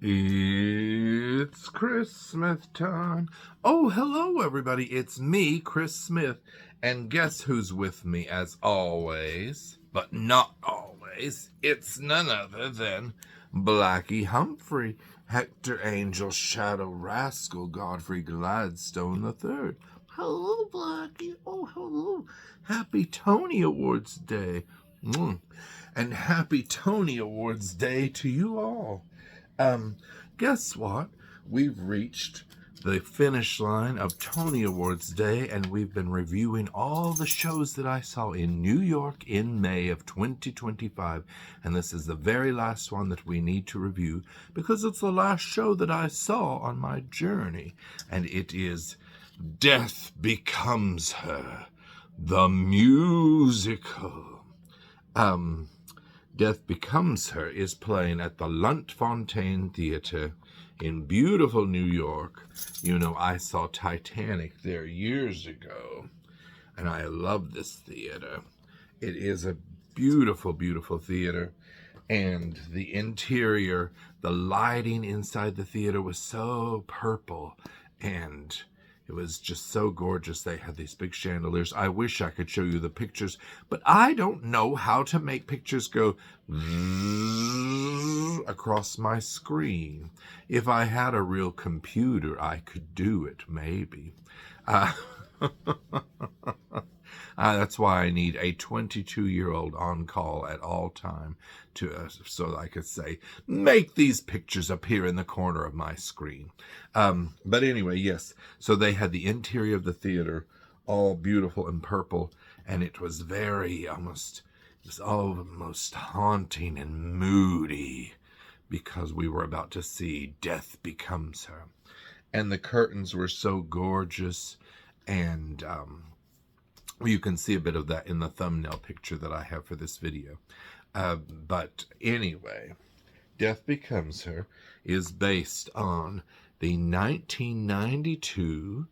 It's Christmas time. Oh, hello, everybody. It's me, Chris Smith. And guess who's with me as always? But not always. It's none other than Blackie Humphrey, Hector Angel, Shadow Rascal, Godfrey Gladstone III. Hello, Blackie. Oh, hello. Happy Tony Awards Day. And happy Tony Awards Day to you all. Guess what? We've reached the finish line of Tony Awards Day, and we've been reviewing all the shows that I saw in New York in May of 2025. And this is the very last one that we need to review because it's the last show that I saw on my journey. And it is Death Becomes Her, the musical. Death Becomes Her is playing at the Lunt-Fontaine Theatre in beautiful New York. You know, I saw Titanic there years ago, and I love this theater. It is a beautiful, beautiful theater, and the interior, the lighting inside the theater was so purple, and it was just so gorgeous. They had these big chandeliers. I wish I could show you the pictures, but I don't know how to make pictures go across my screen. If I had a real computer, I could do it, maybe. That's why I need a 22-year-old on call at all time so I could say, make these pictures appear in the corner of my screen. But anyway, yes. So they had the interior of the theater all beautiful and purple, and it was almost haunting and moody because we were about to see Death Becomes Her. And the curtains were so gorgeous, and you can see a bit of that in the thumbnail picture that I have for this video. But anyway, Death Becomes Her is based on the 1992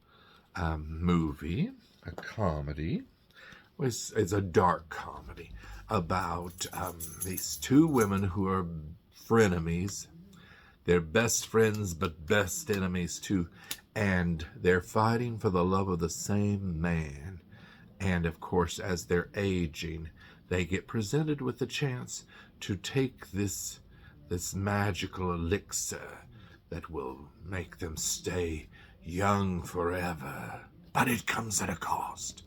movie, a comedy. It's a dark comedy about these two women who are frenemies. They're best friends, but best enemies too. And they're fighting for the love of the same man. And of course, as they're aging, they get presented with the chance to take this magical elixir that will make them stay young forever. But it comes at a cost.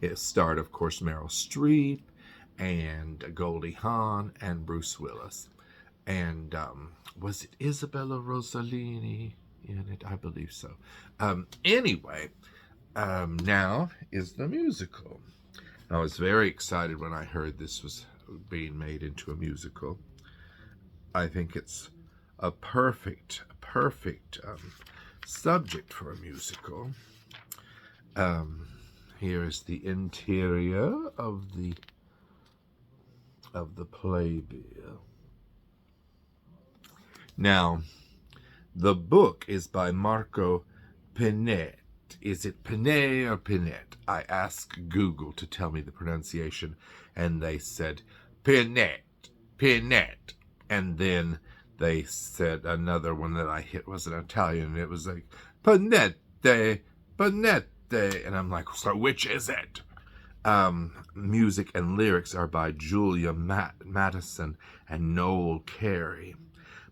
It starred, of course, Meryl Streep and Goldie Hawn and Bruce Willis. And was it Isabella Rossellini in it? I believe so. Anyway, now is the musical. I was very excited when I heard this was being made into a musical. I think it's a perfect subject for a musical. Here is the interior of the playbill. Now, the book is by Marco Pinet. Is it Pinet or Pinet? I asked Google to tell me the pronunciation, and they said Pinet. And then they said another one that I hit was an Italian, and it was like Panette. And I'm like, so which is it? Music and lyrics are by Julia Madison and Noel Carey,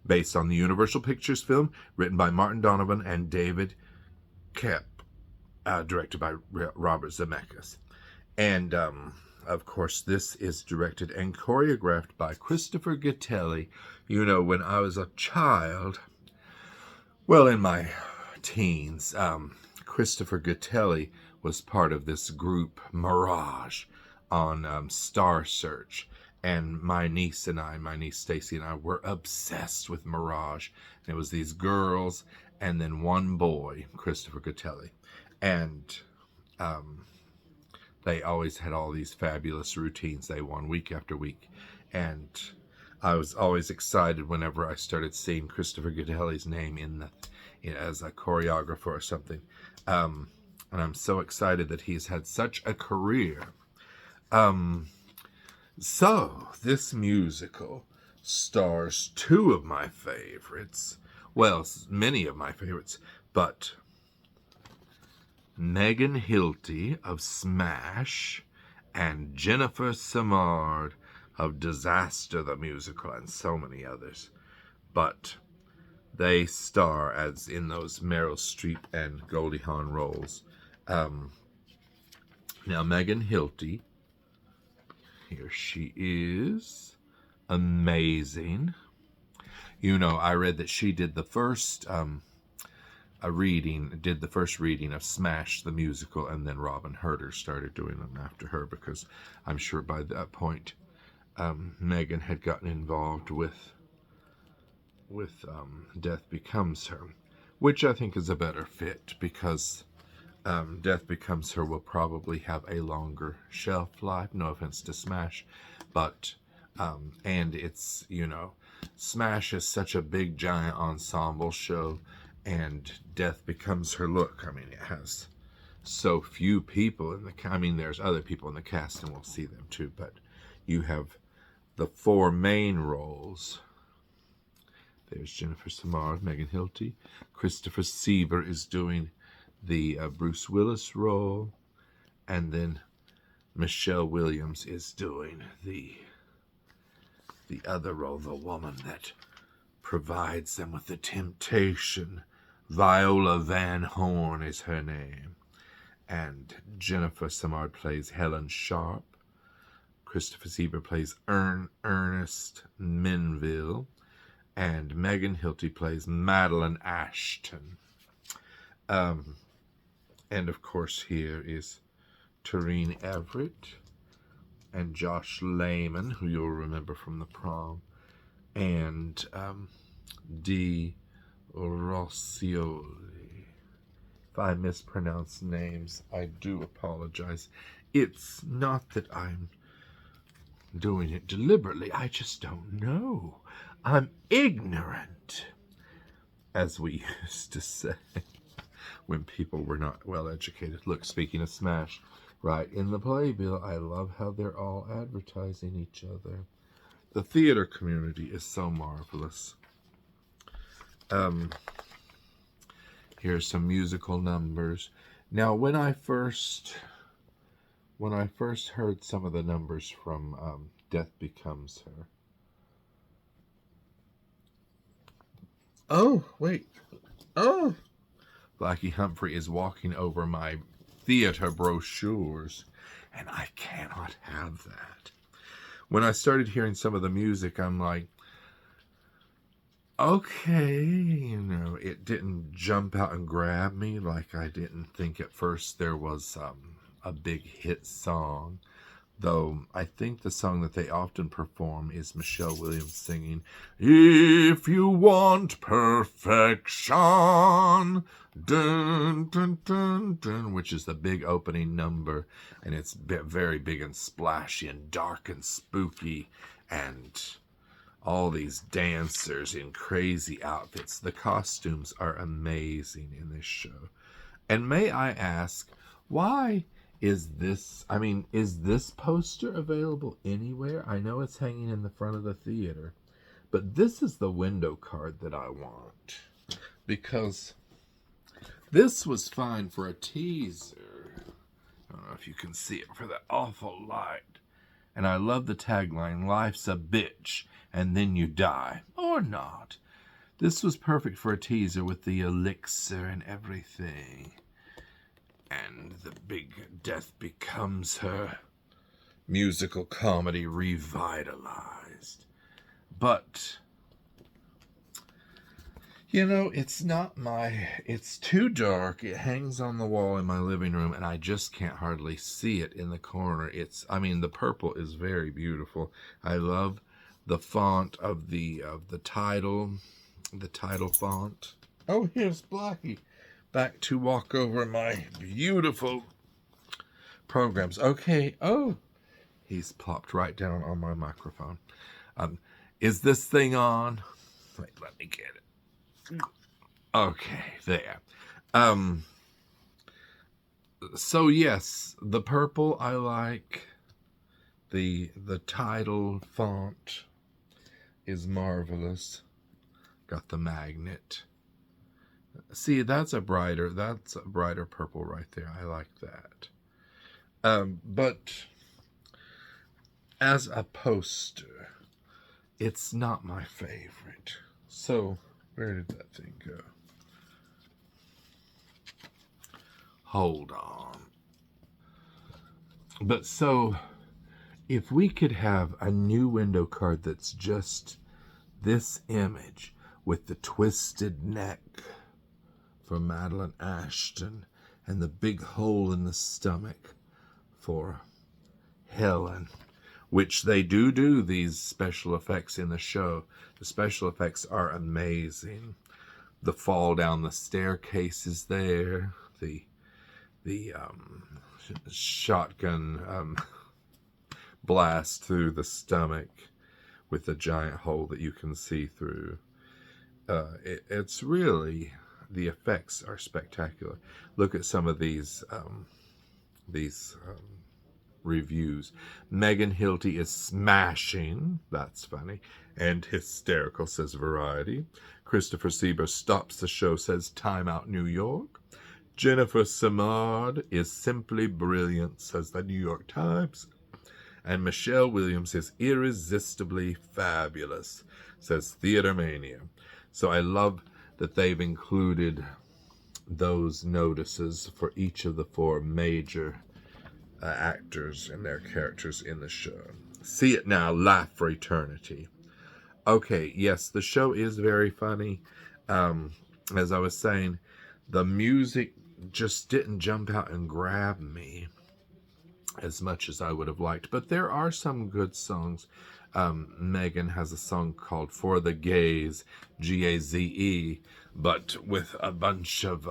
based on the Universal Pictures film written by Martin Donovan and David Koepp, directed by Robert Zemeckis. And, of course, this is directed and choreographed by Christopher Gattelli. You know, when I was a child, well, in my teens, Christopher Gattelli was part of this group, Mirage, on Star Search. And my niece Stacy and I, were obsessed with Mirage. And it was these girls and then one boy, Christopher Gattelli. And they always had all these fabulous routines they won week after week. And I was always excited whenever I started seeing Christopher Gattelli's name as a choreographer or something. And I'm so excited that he's had such a career. So, this musical stars two of my favorites. Well, many of my favorites, but Megan Hilty of Smash and Jennifer Simard of Disaster the Musical and so many others. But they star as in those Meryl Streep and Goldie Hawn roles. Now, Megan Hilty, here she is, amazing. You know, I read that she did the first reading of Smash the Musical, and then Robin Herder started doing them after her, because I'm sure by that point Megan had gotten involved with Death Becomes Her, which I think is a better fit, because Death Becomes Her will probably have a longer shelf life. No offense to Smash, but and it's, you know, Smash is such a big giant ensemble show, and Death Becomes Her, look, I mean, it has so few people in the, I mean, there's other people in the cast and we'll see them too, but you have the four main roles. There's Jennifer Simard, Megan Hilty. Christopher Seaver is doing the Bruce Willis role, and then Michelle Williams is doing the other role, the woman that provides them with the temptation. Viola Van Horn is her name. And Jennifer Simard plays Helen Sharp. Christopher Seaver plays Ernest Menville. And Megan Hilty plays Madeline Ashton. And of course here is Tareen Everett and Josh Lehman, who you'll remember from The Prom, and Di Rossioli. If I mispronounce names, I do apologize. It's not that I'm doing it deliberately, I just don't know. I'm ignorant, as we used to say when people were not well educated. Look, speaking of Smash, right in the playbill, I love how they're all advertising each other. The theater community is so marvelous. Here's some musical numbers. Now, when I first heard some of the numbers from Death Becomes Her. Oh, wait. Oh! Blackie Humphrey is walking over my theater brochures, and I cannot have that. When I started hearing some of the music, I'm like, okay, you know, it didn't jump out and grab me like I didn't think at first there was a big hit song. Though I think the song that they often perform is Michelle Williams singing, "If You Want Perfection," dun, dun, dun, dun, which is the big opening number, and it's very big and splashy and dark and spooky, and all these dancers in crazy outfits. The costumes are amazing in this show. And may I ask, why is this poster available anywhere? I know it's hanging in the front of the theater, but this is the window card that I want, because this was fine for a teaser. I don't know if you can see it for that awful light. And I love the tagline, "Life's a bitch, and then you die." Or not. This was perfect for a teaser with the elixir and everything. And the big Death Becomes Her musical comedy revitalized. But, you know, it's too dark. It hangs on the wall in my living room, and I just can't hardly see it in the corner. The purple is very beautiful. I love the font of the title font. Oh, here's Blackie, back to walk over my beautiful programs. Okay. Oh, he's plopped right down on my microphone. Is this thing on? Wait, let me get it. Okay, there. So yes, the purple I like. The title font is marvelous. Got the magnet. See, that's a brighter purple right there. I like that. But as a poster, it's not my favorite. So, where did that thing go? Hold on. But so, if we could have a new window card that's just this image with the twisted neck for Madeline Ashton and the big hole in the stomach for Helen, which they do these special effects in the show. The special effects are amazing. The fall down the staircase is there. The shotgun blast through the stomach with the giant hole that you can see through. It's really, the effects are spectacular. Look at some of these reviews. Megan Hilty is smashing. That's funny. And hysterical, says Variety. Christopher Sieber stops the show, says Time Out New York. Jennifer Simard is simply brilliant, says the New York Times. And Michelle Williams is irresistibly fabulous, says Theater Mania. So I love that they've included those notices for each of the four major actors and their characters in the show. See it now, laugh for eternity. Okay, yes, the show is very funny. As I was saying, the music just didn't jump out and grab me as much as I would have liked. But there are some good songs. Megan has a song called For the Gaze, Gaze, but with a bunch of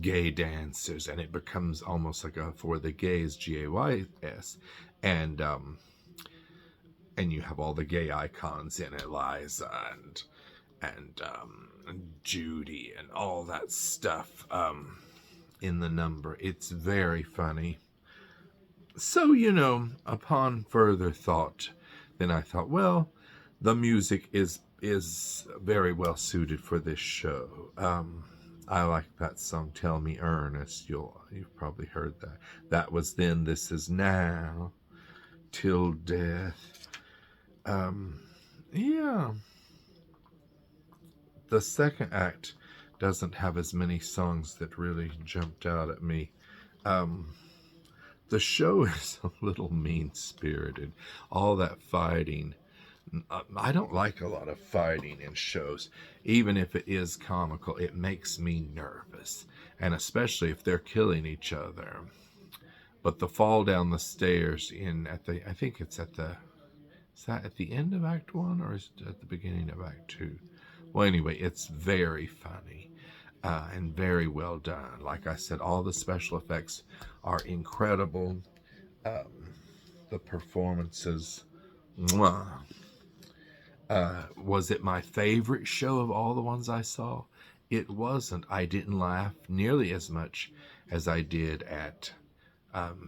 gay dancers, and it becomes almost like a For the Gays, Gays, and you have all the gay icons in it, Liza and Judy and all that stuff in the number. It's very funny. So, upon further thought, then I thought, well, the music is very well suited for this show. I like that song, Tell Me Ernest. You've probably heard that. That was Then, This Is Now, Till Death. Yeah. The second act doesn't have as many songs that really jumped out at me. The show is a little mean-spirited. All that fighting. I don't like a lot of fighting in shows. Even if it is comical, it makes me nervous. And especially if they're killing each other. But the fall down the stairs I think it's is that at the end of Act 1 or is it at the beginning of Act 2? Well, anyway, it's very funny. And very well done. Like I said, all the special effects are incredible. The performances, mwah. Was it my favorite show of all the ones I saw? It wasn't. I didn't laugh nearly as much as I did at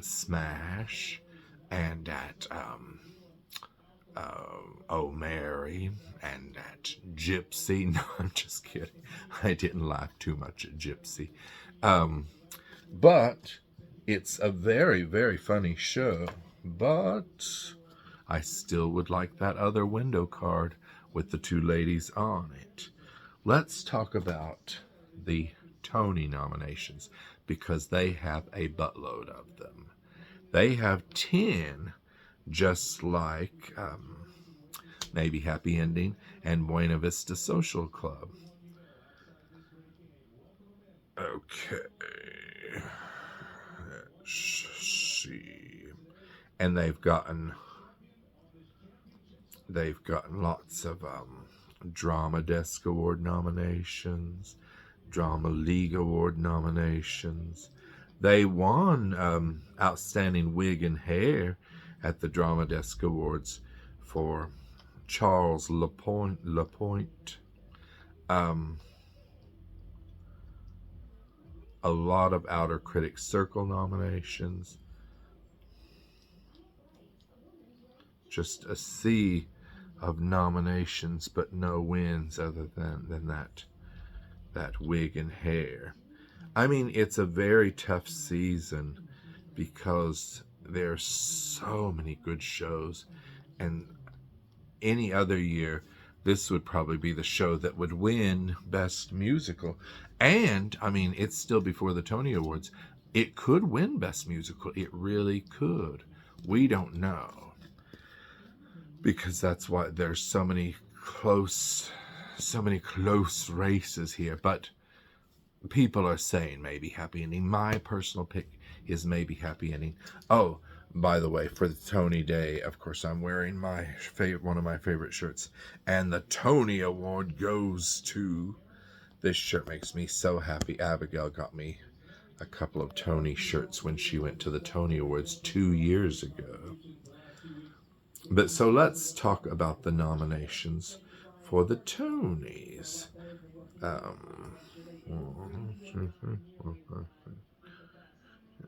Smash and at Oh Mary and at Gypsy. No, I'm just kidding. I didn't laugh too much at Gypsy. But it's a very, very funny show. But I still would like that other window card with the two ladies on it. Let's talk about the Tony nominations because they have a buttload of them. They have 10, just like maybe Happy Ending and Buena Vista Social Club. Okay. Let's see. And they've gotten lots of Drama Desk Award nominations, Drama League Award nominations. They won Outstanding Wig and Hair at the Drama Desk Awards for Charles Lapointe. A lot of Outer Critics Circle nominations. Just a sea of nominations, but no wins other than that wig and hair. I mean, it's a very tough season because there's so many good shows, and any other year, this would probably be the show that would win Best Musical. And, I mean, it's still before the Tony Awards. It could win Best Musical. It really could. We don't know. Because that's why there's so many close races here. But people are saying maybe Happy Ending. My personal pick is maybe Happy Ending. Oh, by the way, for the Tony Day, of course, I'm wearing one of my favorite shirts. And the Tony Award goes to... This shirt makes me so happy. Abigail got me a couple of Tony shirts when she went to the Tony Awards 2 years ago. But so let's talk about the nominations for the Tonys.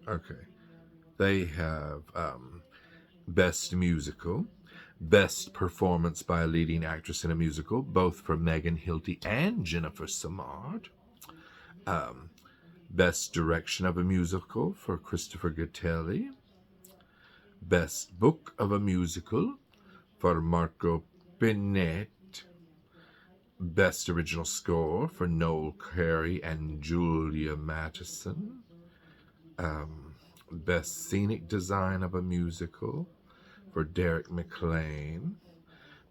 Okay. They have Best Musical, Best Performance by a Leading Actress in a Musical, both for Megan Hilty and Jennifer Simard. Best Direction of a Musical for Christopher Gattelli. Best Book of a Musical for Marco Pinette. Best Original Score for Noel Carey and Julia Mattison. Best Scenic Design of a Musical for Derek McLean.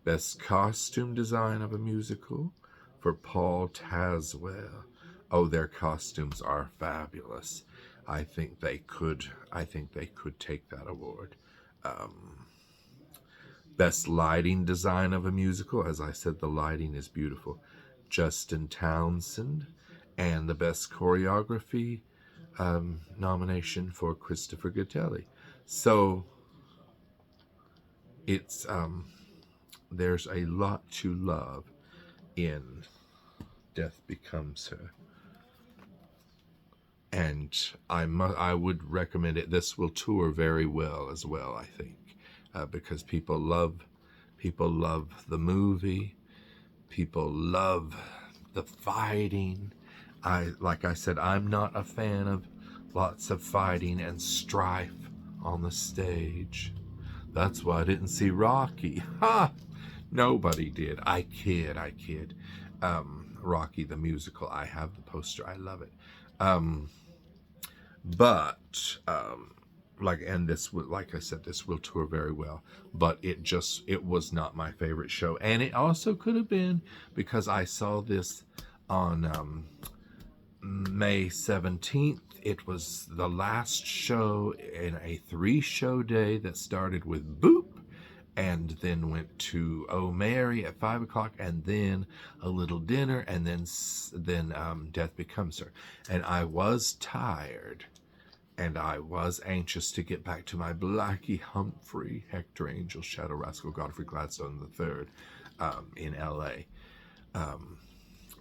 Best Costume Design of a Musical for Paul Tazwell. Oh, their costumes are fabulous. I think they could take that award. Best Lighting Design of a Musical. As I said, the lighting is beautiful. Justin Townsend. And the Best Choreography nomination for Christopher Gattelli. So it's there's a lot to love in Death Becomes Her, and I would recommend it. This will tour very well as well, I think, because people love the movie, people love the fighting. Like I said, I'm not a fan of lots of fighting and strife on the stage. That's why I didn't see Rocky. Ha! Nobody did. I kid. Rocky the musical. I have the poster. I love it. Like I said, this will tour very well. But it was not my favorite show, and it also could have been because I saw this on May 17th. It was the last show in a 3-show day that started with Boop and then went to Oh Mary at 5 o'clock and then a little dinner and then Death Becomes Her. And I was tired and I was anxious to get back to my Blackie Humphrey, Hector Angel, Shadow Rascal, Godfrey Gladstone III in LA.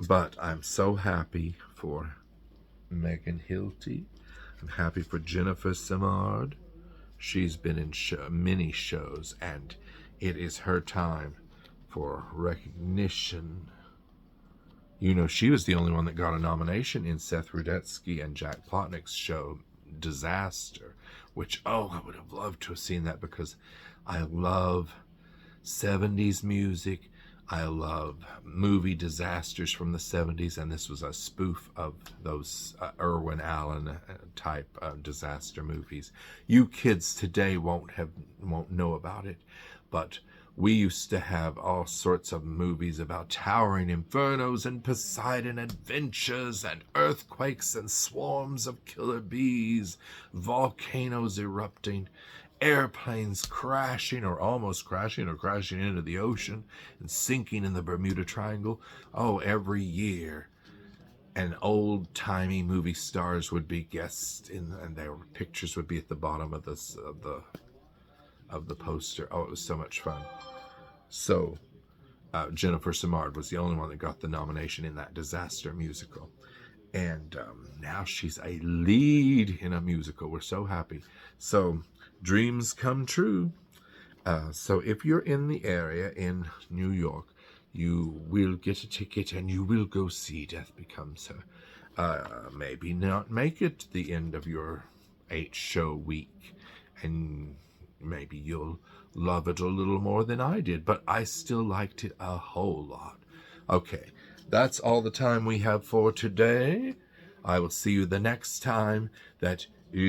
But I'm so happy for Megan Hilty. I'm happy for Jennifer Simard. She's been in many shows, and it is her time for recognition. You know, she was the only one that got a nomination in Seth Rudetsky and Jack Plotnick's show, Disaster, which, I would have loved to have seen that because I love 70s music. I love movie disasters from the 70s, and this was a spoof of those Irwin Allen type disaster movies. You kids today won't know about it, but we used to have all sorts of movies about towering infernos and Poseidon adventures and earthquakes and swarms of killer bees, volcanoes erupting, airplanes crashing or almost crashing or crashing into the ocean and sinking in the Bermuda Triangle. Every year. And old-timey movie stars would be guests and their pictures would be at the bottom of the poster. It was so much fun. So Jennifer Simard was the only one that got the nomination in that disaster musical. And now she's a lead in a musical. We're so happy. So dreams come true. So if you're in the area in New York, you will get a ticket and you will go see Death Becomes Her. Maybe not make it to the end of your 8-show week, and maybe you'll love it a little more than I did, but I still liked it a whole lot. Okay, that's all the time we have for today. I will see you the next time that it's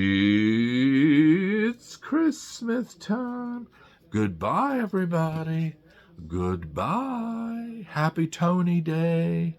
Christmas time. Goodbye, everybody. Goodbye. Happy Tony Day.